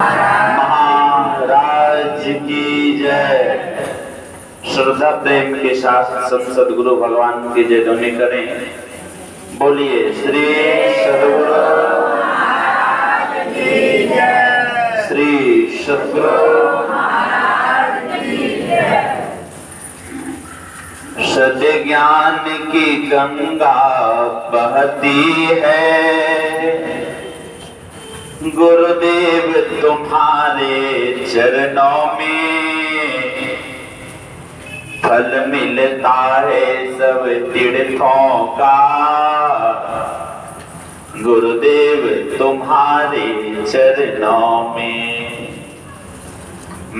महाराज की जय। श्रद्धा प्रेम के साथ सदगुरु भगवान की जय ध्वनि करें। बोलिए श्री सदगुरु महाराज की जय। श्री सदगुरु महाराज की जय। सत्य ज्ञान की गंगा बहती है, गुरुदेव तुम्हारे चरणों में फल मिलता है सब तीर्थों का। गुरुदेव तुम्हारे चरणों में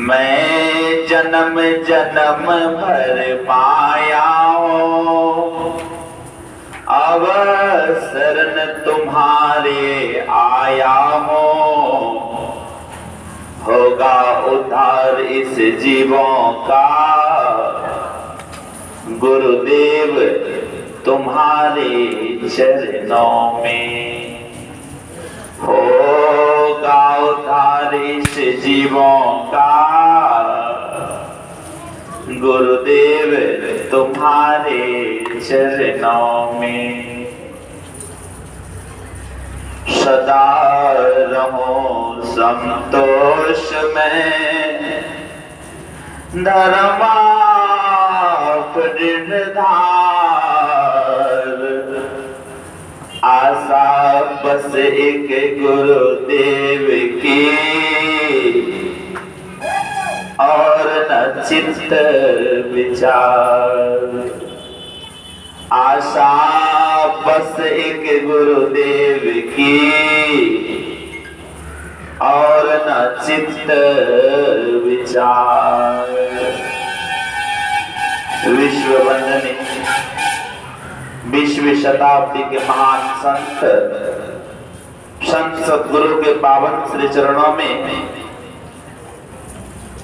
मैं जन्म जन्म भर पाया हूँ, अब शरण तुम्हारे आया हूँ। होगा उद्धार इस जीवों का, गुरुदेव तुम्हारे चरणों में। होगा उद्धार इस जीवों का, गुरुदेव तुम्हारे चरणों में। सदा रहो संतोष में, धर्मापरिधार। आशा बस एक गुरुदेव की, और न चित्त विचार। आशा बस एक गुरुदेव की, और न चित्त विचार। विश्व वंदनीय 20वीं शताब्दी के महान संत सदगुरु के पावन श्री चरणों में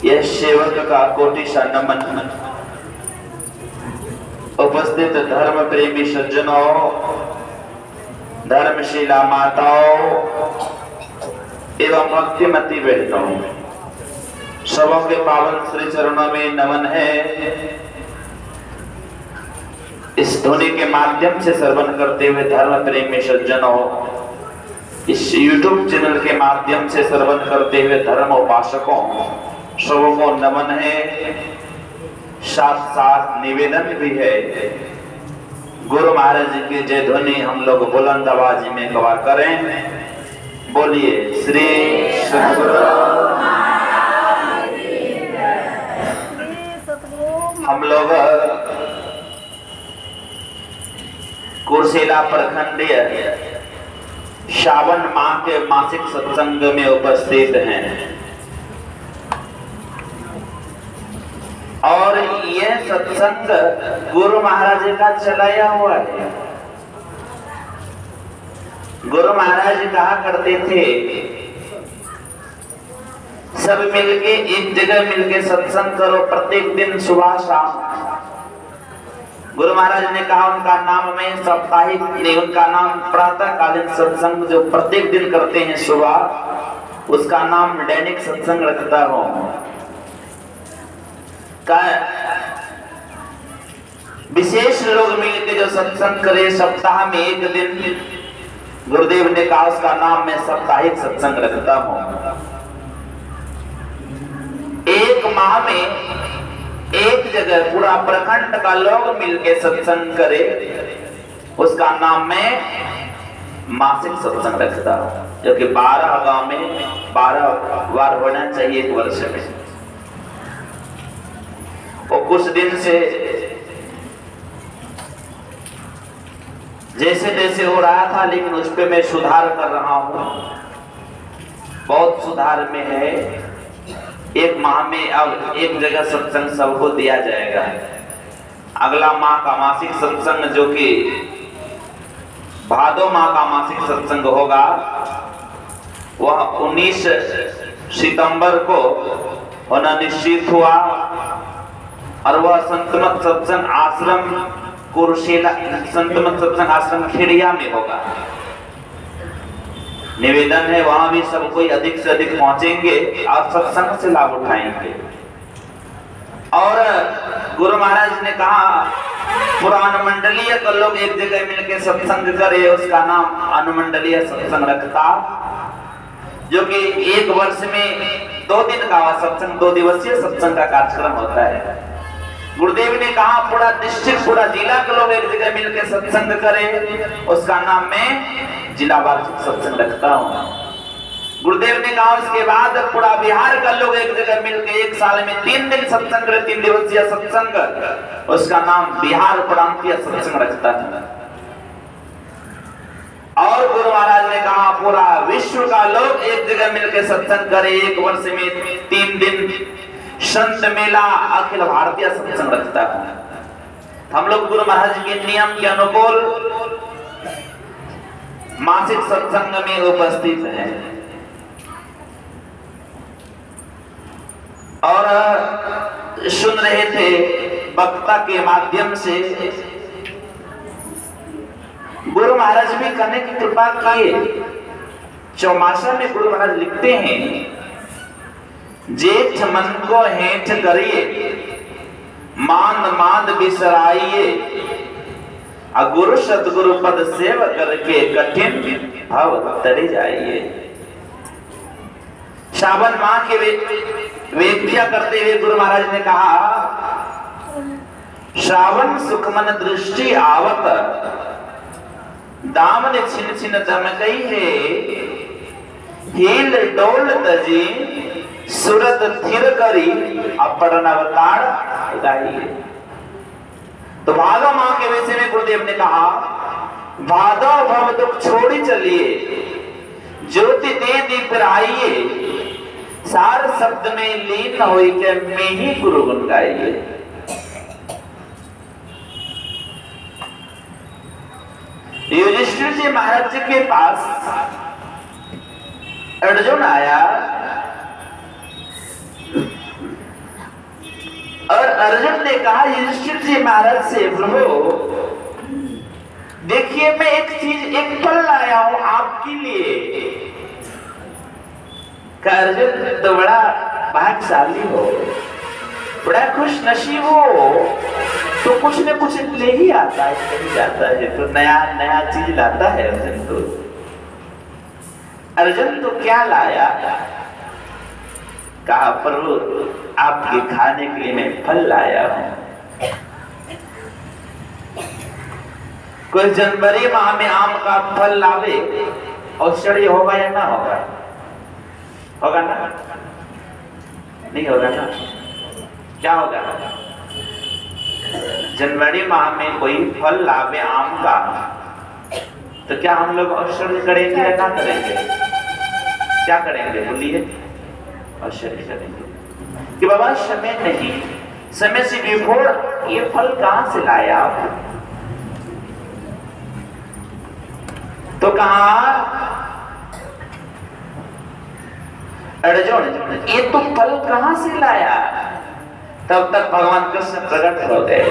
यह सेवक का कोटि सा नमन। उपस्थित धर्म प्रेमी सज्जनों, धर्मशिला माताओं एवं भक्तिमती बहनों, सबों के पावन श्री चरणों में नमन है। इस ध्वनि के माध्यम से श्रवण करते हुए धर्म प्रेमी सज्जनों, इस YouTube चैनल के माध्यम से श्रवण करते हुए धर्म उपासकों, सबों को नमन है। साथ साथ निवेदन भी है, गुरु महाराज जी की जय ध्वनि हम लोग बुलंद आवाज में गवा करें। बोलिए श्री सदगुरु महाराज की जय। हम लोग कुर्सेला प्रखंडीय श्रावण माह के मासिक सत्संग में उपस्थित हैं, और यह सत्संग गुरु महाराज का चलाया हुआ है। गुरु महाराज कहा करते थे, सब मिलके एक जगह मिलके सत्संग करो प्रत्येक दिन सुबह शाम। गुरु महाराज ने कहा उनका नाम में साप्ताहिक नहीं, उनका नाम प्रातःकालीन सत्संग जो प्रत्येक दिन करते हैं सुबह, उसका नाम दैनिक सत्संग रखता हूं। विशेष लोग मिलकर जो सत्संग करे सप्ताह में एक दिन, गुरुदेव ने कहा उसका नाम मैं साप्ताहिक सत्संग रखता हूं। एक माह में एक जगह पूरा प्रखंड का लोग मिलकर सत्संग करे, उसका नाम मैं मासिक सत्संग रखता हूं, जो कि 12 गांव में 12 बार होना चाहिए एक वर्ष में। और कुछ दिन से जैसे जैसे हो रहा था, लेकिन उस पे मैं सुधार कर रहा हूं, बहुत सुधार में है। एक माह में अब एक जगह सत्संग सबको दिया जाएगा। अगला माह का मासिक सत्संग जो कि भादो माह का मासिक सत्संग होगा, वह 19 सितंबर को होना निश्चित हुआ, और वह संतमत सत्संग आश्रम कुरुशेला संतमत सत्संग आश्रम खेड़िया में होगा। निवेदन है वहां भी सब कोई अधिक से अधिक पहुंचेंगे और सत्संग से लाभ उठाएंगे। और गुरु महाराज ने कहा पुराण मंडलीय का लोग एक जगह मिलकर सत्संग करे, उसका नाम अनुमंडलीय सत्संग रखता, जो कि एक वर्ष में 2 दिन का सत्संग, 2 दिवसीय सत्संग का कार्यक्रम होता है। गुरुदेव ने कहा पूरा डिस्ट्रिक्ट, पूरा जिला के लोग एक जगह मिलकर सत्संग करें, उसका नाम मैं जिला वार्षिक सत्संग रखता हूँ। गुरुदेव ने कहा उसके बाद पूरा बिहार का लोग एक जगह मिलकर 1 साल में 3 दिन सत्संग करे, 3 दिवसीय सत्संग, उसका नाम बिहार प्रांतीय सत्संग रखता है। और गुरु महाराज ने कहा पूरा विश्व का लोग एक जगह मिलकर सत्संग करे, 1 वर्ष में 3 दिन संत मेला अखिल भारतीय सत्संग रखता है। हम लोग गुरु महाराज के नियम के अनुकूल मासिक सत्संग में उपस्थित हैं और सुन रहे थे वक्ता के माध्यम से। गुरु महाराज भी करने की कृपा किए। चौमासा में गुरु महाराज लिखते हैं, जेठ मन को हेठ करिए, मांद मांद बिसराइए, गुरु सतगुरु पद सेवा करके कठिन भव तरी जाइए। श्रावण माह के वेदिया करते हुए गुरु महाराज ने कहा, श्रावण सुखमन दृष्टि आवत, दामन छिन छिन चमकई है, हिल डोल तजी सूरत थिर करी अपन अवतार गाइए। तो भादो माह के विषय में गुरुदेव ने कहा, भादो भव दुख छोड़ी चलिए, ज्योति दे दीप आइए, सार शब्द में लीन होई के मैं ही गुरु गुण गाइए। युधिष्ठिर जी महाराज जी के पास अर्जुन आया और अर्जुन ने कहा युधिष्ठिर जी महाराज से, प्रभु देखिए मैं एक चीज, एक फल लाया हूं आपके लिए। अर्जुन तो बड़ा भाग्यशाली हो, बड़ा खुश नसीब हो, तो कुछ न कुछ ले ही आता है, कहीं जाता है तो नया नया चीज लाता है अर्जुन। तो अर्जुन तो क्या लाया? कहा प्रभु आपके खाने के लिए मैं फल लाया हूं। कोई जनवरी माह में आम का फल लावे, औषधि होगा या ना होगा? होगा ना? नहीं होगा ना? क्या होगा? जनवरी माह में कोई फल लावे आम का, तो क्या हम लोग औषधि करेंगे या ना करेंगे? क्या करेंगे बोलिए? औषधि करेंगे कि बाबा समय नहीं, समय से बिफोर ये फल कहां से लाया आप? तो कहा अर्जुन ये तो फल कहां से लाया? तब तक भगवान कृष्ण प्रकट हो गए।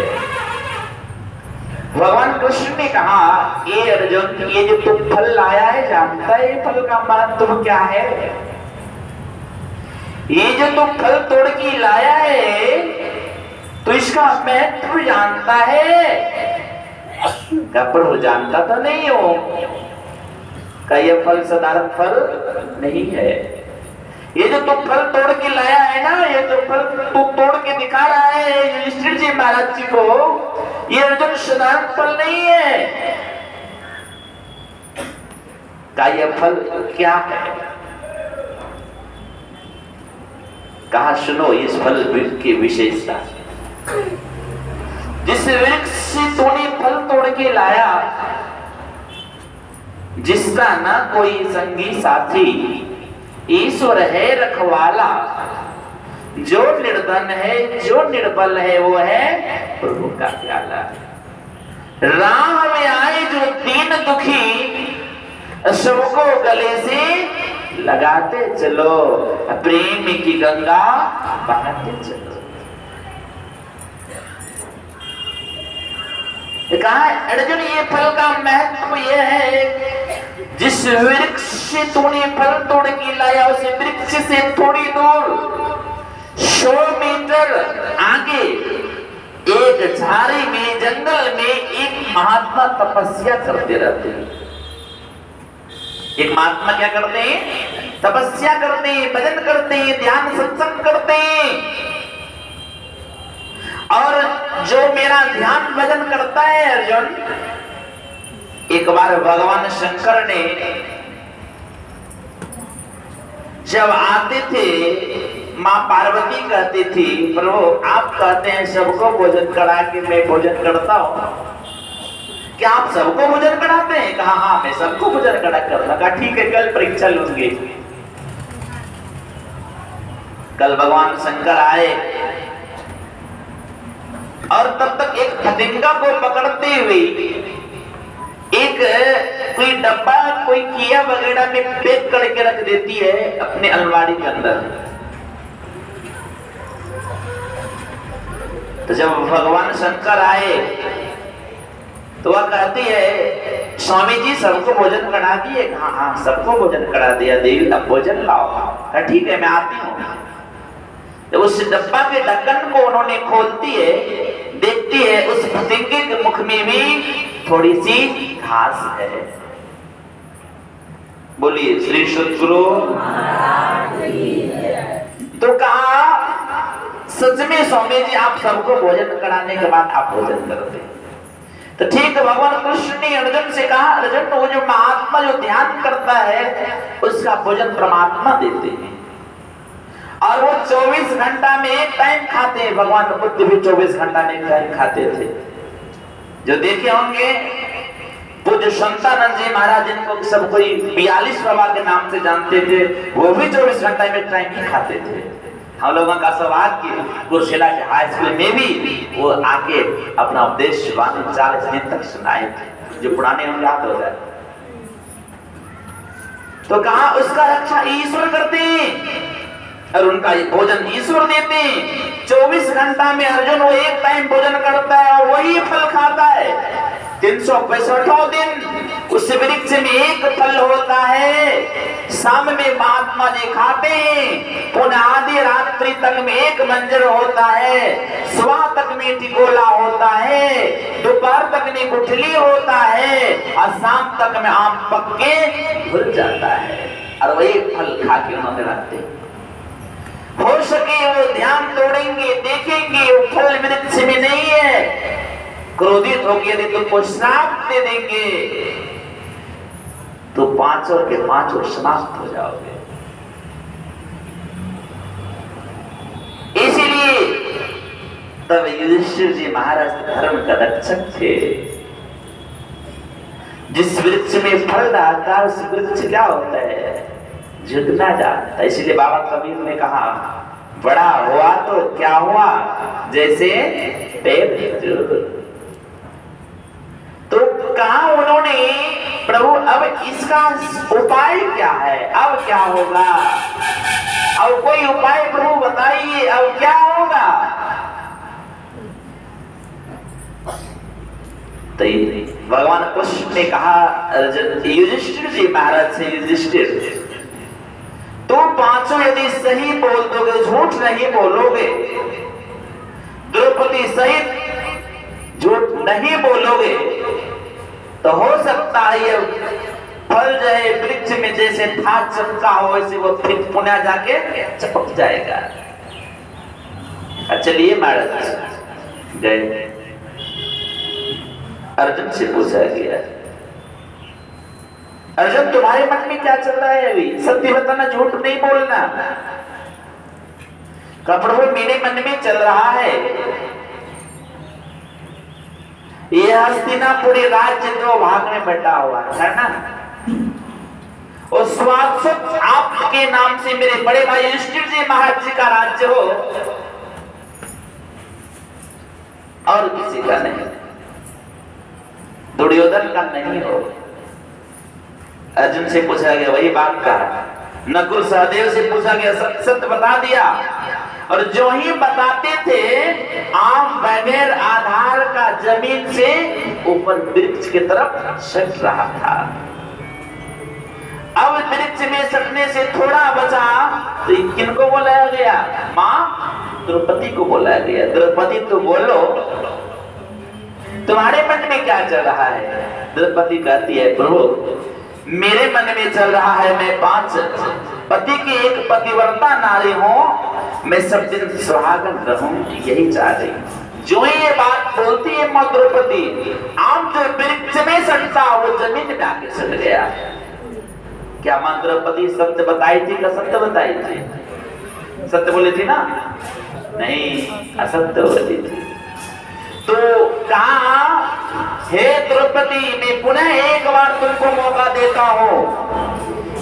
भगवान कृष्ण ने कहा, ये अर्जुन ये जो तू फल लाया है जानता है ये फल का महत्व क्या है? ये जो तू फल तोड़ के लाया है तो इसका महत्व जानता है? क्या प्रभु जानता तो नहीं हो? क्या ये फल साधारण फल नहीं है? ये जो तू फल तोड़ के लाया है ना, ये जो फल तू तोड़ के दिखा रहा है युधिष्ठिर जी महाराज जी को, ये अर्जुन साधारण फल नहीं है। का ये फल क्या है? कहा सुनो इस फल की विशेषता। जिस वृक्ष से तूने फल तोड़ के लाया, जिसका ना कोई संगी साथी, ईश्वर है रखवाला, जो निर्धन है जो निर्बल है वो है प्रभु का प्याला। राह में आए जो दीन दुखी, सबको गले से लगाते चलो, प्रेम की गंगा बहाते चलो। कहा अर्जुन ये फल का महत्व ये है, जिस वृक्ष से तूने फल तोड़ के लाया उस वृक्ष से थोड़ी दूर 100 मीटर आगे एक झाड़ी में जंगल में एक महात्मा तपस्या करते रहते हैं। एक महात्मा क्या करते हैं? तपस्या करते हैं, भजन करते हैं, ध्यान सत्संग करते हैं। और जो मेरा ध्यान भजन करता है अर्जुन, एक बार भगवान शंकर ने जब आते थे, माँ पार्वती कहती थी प्रभु आप कहते हैं सबको भोजन करा के मैं भोजन करता हूँ, क्या आप सबको भोजन कराते हैं? कहा हाँ मैं सबको भोजन करा कर लगा। ठीक है कल परीक्षा लूंगी। कल भगवान शंकर आए और तब तक एक फतिंगा को पकड़ते हुए एक कोई डब्बा कोई किया वगैरह में पैक करके रख देती है अपने अलमारी के अंदर। तो जब भगवान शंकर आए तो वह कहती है स्वामी जी सबको भोजन करा दिए? हाँ हाँ सबको भोजन करा दिया देवी, अब भोजन लाओ। ठीक है मैं आती हूँ। तो उस डब्बा के ढक्कन को उन्होंने खोलती है, देखती है उस फतिंगे के मुख में भी थोड़ी सी घास है। बोलिए श्री सद्गुरु। तो कहा सच में स्वामी जी आप सबको भोजन कराने के बाद आप भोजन करते हैं? तो ठीक है भगवान कृष्ण ने अर्जुन से कहा अर्जुन वो जो महात्मा जो ध्यान करता है उसका भोजन परमात्मा देते हैं और वो 24 घंटा में एक टाइम खाते हैं। भगवान बुद्ध भी 24 घंटा में एक टाइम खाते थे। जो देखे होंगे पूज्य संतानंद जी महाराज जिनको सब कोई 42 बाबा के नाम से जानते थे, वो भी 24 घंटा में एक टाइम ही खाते थे। हम लोगों का सौभाग्य कि कुर्सेला के हाई स्कूल में भी वो आके अपना उपदेश 40 दिन तक सुनाए थे। जो पुराने हम याद हो जाए तो कहा उसका रक्षा ईश्वर करते हैं और उनका भोजन ईश्वर देते हैं। 24 घंटा में अर्जुन वो एक टाइम भोजन करता है और वही फल खाता है। 365 दिन उस वृक्ष में एक फल होता है। शाम में महात्मा जी खाते हैं, पुनः आधी रात्रि तक में एक मंजर होता है, सुबह तक में टिकोला होता है, दोपहर तक में गुठली होता है और शाम तक में आम पक के भूल जाता है और वही फल खा के उन्होंने रखते। हो सके वो ध्यान तोड़ेंगे, देखेंगे वो फल वृक्ष में नहीं है, क्रोधित होकर यदि तुमको श्राप दे देंगे तो 5 के 5 समाप्त हो जाओगे। इसीलिए तब युधिष्ठिर जी महाराज धर्म का रक्षक थे। जिस वृक्ष में फल रहता है उस वृक्ष क्या होता है? झुकना जाता है। इसीलिए बाबा कबीर ने कहा बड़ा हुआ तो क्या हुआ जैसे पेड़। तो कहा उन्होंने प्रभु अब इसका उपाय क्या है, अब क्या होगा? अब कोई उपाय प्रभु बताइए, अब क्या होगा? तो भगवान कृष्ण ने कहा युधिष्ठिर जी महाराज से युधिष्ठिर तो 5 यदि सही बोल दोगे, झूठ नहीं बोलोगे, द्रौपदी सहित झूठ नहीं बोलोगे तो हो सकता है ये फल जो है वृक्ष में जैसे था चमका हो वैसे वो फिर पुनः जाके चपक जाएगा। चलिए महाराज गए। अर्जुन से पूछा गया अर्जुन तुम्हारे मन में क्या चल रहा है? अभी सत्य बताना, झूठ नहीं बोलना। प्रभु मेरे मन में चल रहा है ये हस्तिनापुरी राज्य 2 भाग में बटा हुआ है ना, और स्वास्थ्य आपके नाम से मेरे बड़े भाई युधिष्ठिर जी महाराज जी का राज्य हो और किसी का नहीं, दुर्योधन का नहीं हो। अर्जुन से पूछा गया वही बात कहा, नकुल सहदेव से पूछा गया सत्य बता दिया और जो ही बताते थे आम बगैर आधार का जमीन से ऊपर वृक्ष की तरफ सट रहा था। वृक्ष में सटने से थोड़ा बचा तो किनको बुलाया गया? माँ द्रौपदी को बुलाया गया। द्रौपदी तो बोलो, तुम्हारे मन में क्या चल रहा है? द्रौपदी कहती है, प्रभु मेरे मन में चल रहा है, मैं 5 पति की एक पतिव्रता नारी हूं, मैं सब दिन सुहागन रहूं, यही चाह रही हूं। जो ये बात बोलती है मां द्रौपदी, आम जो वृक्ष में सटता वो जमीन में आके सट गया। क्या मां द्रौपदी सत्य बताई थी का सत्य बताई थी? सत्य बोली थी ना? नहीं, असत्य बोली थी। तो कहा, हे द्रौपदी मैं पुनः एक बार तुमको मौका देता हूं,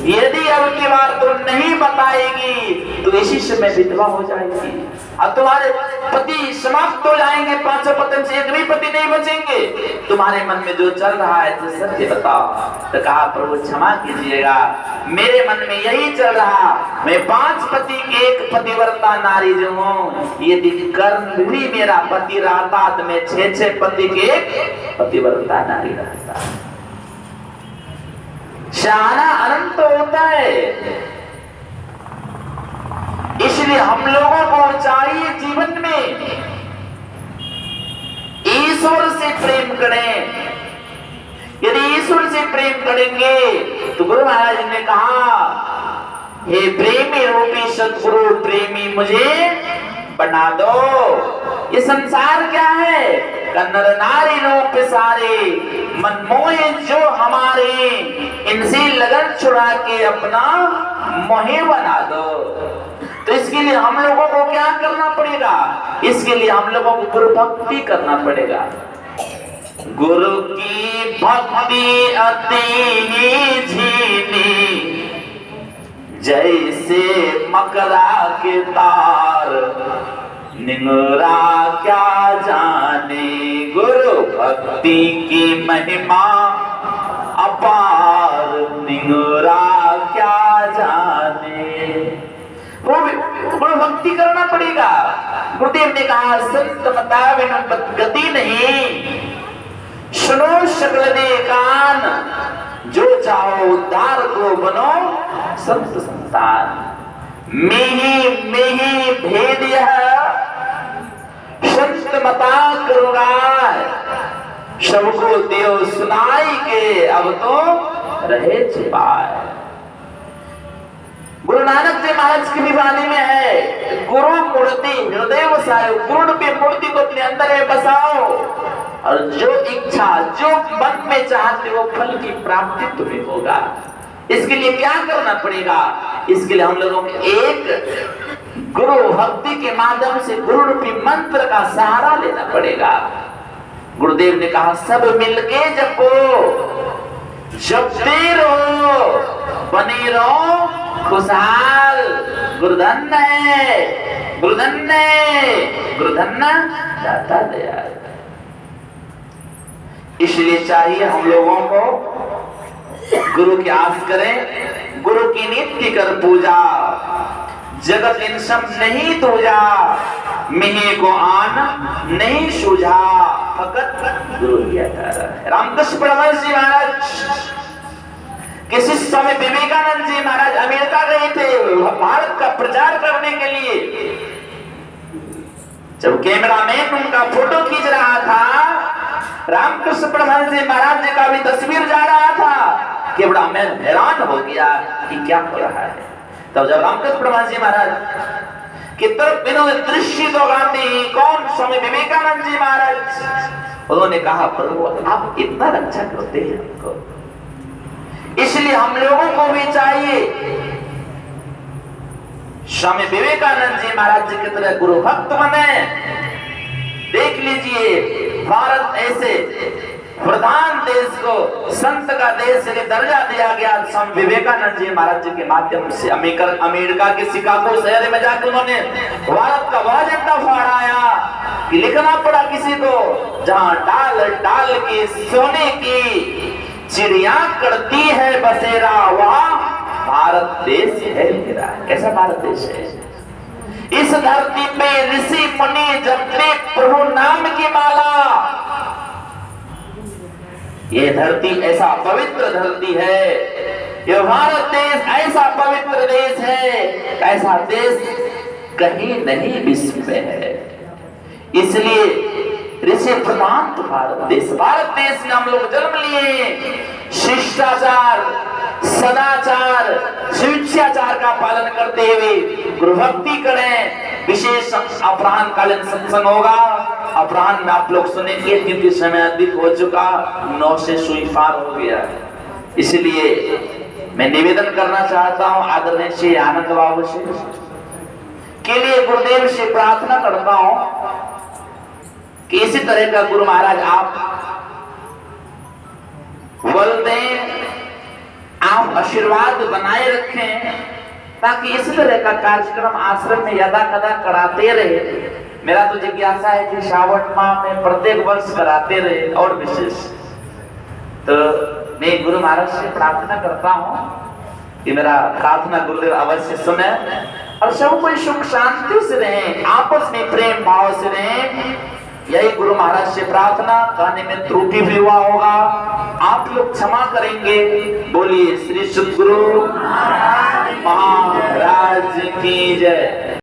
यदि अब की बार तुम नहीं बताएगी तो इसी समय विधवा हो जाएगी और तुम्हारे पति समाप्त हो जाएंगे, 5 पति से एक भी पति नहीं बचेंगे। तुम्हारे मन में जो चल रहा है तो सत्य बताओ। तो कहा, प्रभु क्षमा कीजिएगा, मेरे मन में यही चल रहा, मैं 5 पति की एक पतिव्रता नारी जो हूँ, यदि कर्ण भी मेरा पति रहता तो मैं 6 पति के एक पतिव्रता नारी रहता। शाना अनंत होता है, इसलिए हम लोगों को चाहिए जीवन में ईश्वर से प्रेम करें। यदि ईश्वर से प्रेम करेंगे तो गुरु महाराज ने कहा, हे प्रेमी रूपी सतगुरु प्रेमी मुझे बना दो। ये संसार क्या है? नर नारी रूप सारे मन मोहे जो हमारे, इनसे लगन छुड़ा के अपना मोहे बना दो। तो इसके लिए हम लोगों को क्या करना पड़ेगा? इसके लिए हम लोगों को गुरु भक्ति करना पड़ेगा। गुरु की भक्ति अति ही झीनी, जैसे मकरा के तार, निंगरा क्या जाने, गुरु भक्ति की महिमा अपार, निंगरा क्या जाने। गुरु भक्ति करना पड़ेगा। गुरुदेव ने कहा, संत मता बिनु गति नहीं, सुनो सकल दे कान, जो चाहो उद्धार को बनो संत संतान। मिहि भेद यह संत मता करुणा, सबको देव सुनाई के अब तो रहे छिपाए। गुरु नानक जी महाराज की भी वाणी में है, गुरु मूर्ति हृदय बसाओ, गुरु पे मूर्ति को अपने अंदर में बसाओ और जो इच्छा जो मन में चाहते वो फल की प्राप्ति तुम्हें होगा। इसके लिए क्या करना पड़ेगा? इसके लिए हम लोगों को एक गुरु भक्ति के माध्यम से गुरु रूपी मंत्र का सहारा लेना पड़ेगा। गुरुदेव ने कहा, सब मिलके जपो, जपते रहो, बने रहो खुशहाल। गुरुधन है, गुरुधन है, गुरुधन दाता दयाल। इसलिए चाहिए हम लोगों को गुरु की आस करें, गुरु की नित्य कर पूजा, जगत इन सब नहीं दूजा, मिहि को आन नहीं सूझा, फकत गुरु किया जा रहा है। रामकृष्ण परमहंस जी महाराज किसी समय विवेकानंद जी महाराज अमेरिका गए थे भारत का प्रचार करने के लिए। जब कैमरामैन उनका फोटो खींच रहा था, रामकृष्ण परमहंस जी महाराज जी का भी तस्वीर जा रहा था कि बड़ा मैं हैरान हो गया कि क्या हो रहा है। तब जब रामकृष्ण परमहंस जी महाराज की तरफ दृष्टि दोगाती, कौन स्वामी विवेकानंद जी महाराज, उन्होंने कहा, प्रभु आप इतना रक्षा करते हैं हमको, इसलिए हम लोगों को भी चाहिए स्वामी विवेकानंद जी महाराज जी की तरह गुरु भक्त बने। देख लीजिए, भारत ऐसे प्रधान देश को संत का देश के दर्जा दिया गया स्वामी विवेकानंद जी महाराज जी के माध्यम से। अमेरिका के शिकागो शहर में जाकर उन्होंने भारत का वह झंडा फहराया कि लिखना पड़ा किसी को, जहां डाल डाल के सोने की चिड़िया करती है बसेरा, वहां भारत देश है मेरा। कैसा भारत देश है? इस धरती पे ऋषि मुनि जपते प्रभु नाम की माला। ये धरती ऐसा पवित्र धरती है ये भारत देश ऐसा पवित्र देश है, ऐसा देश कहीं नहीं विश्व में है। इसलिए ऋषि प्रधान तो भारत देश में हम लोग जन्म लिए। शिष्टाचार, सदाचार, शिष्टाचार का पालन करते हुए गुरु भक्ति करें। विशेष अपराह्न कालीन सत्संग होगा, अपराह्न में आप लोग सुनेंगे क्योंकि समय अधिक हो चुका, 9 से सुई पार हो गया। इसलिए मैं निवेदन करना चाहता हूं आदरणीय श्री आनंद बाबू से के लिए गुरुदेव से प्रार्थना करता हूं कि इसी तरह का गुरु महाराज आप बल दें, आप आशीर्वाद बनाए रखें, ताकि इस तरह का कार्यक्रम आश्रम में यदा कदा कराते रहे। मेरा तो जिज्ञासा है कि श्रावण माह में प्रत्येक वर्ष कराते रहे और विशेष। तो मैं गुरु महाराज से प्रार्थना करता हूं कि मेरा प्रार्थना गुरुदेव अवश्य सुने और सब कोई सुख शांति से रहे, आपस में प्रेम भाव से रहे। यही गुरु महाराज से प्रार्थना। कहने में त्रुटि भी हुआ होगा, आप लोग क्षमा करेंगे। बोलिए श्री सद्गुरु महाराज की जय।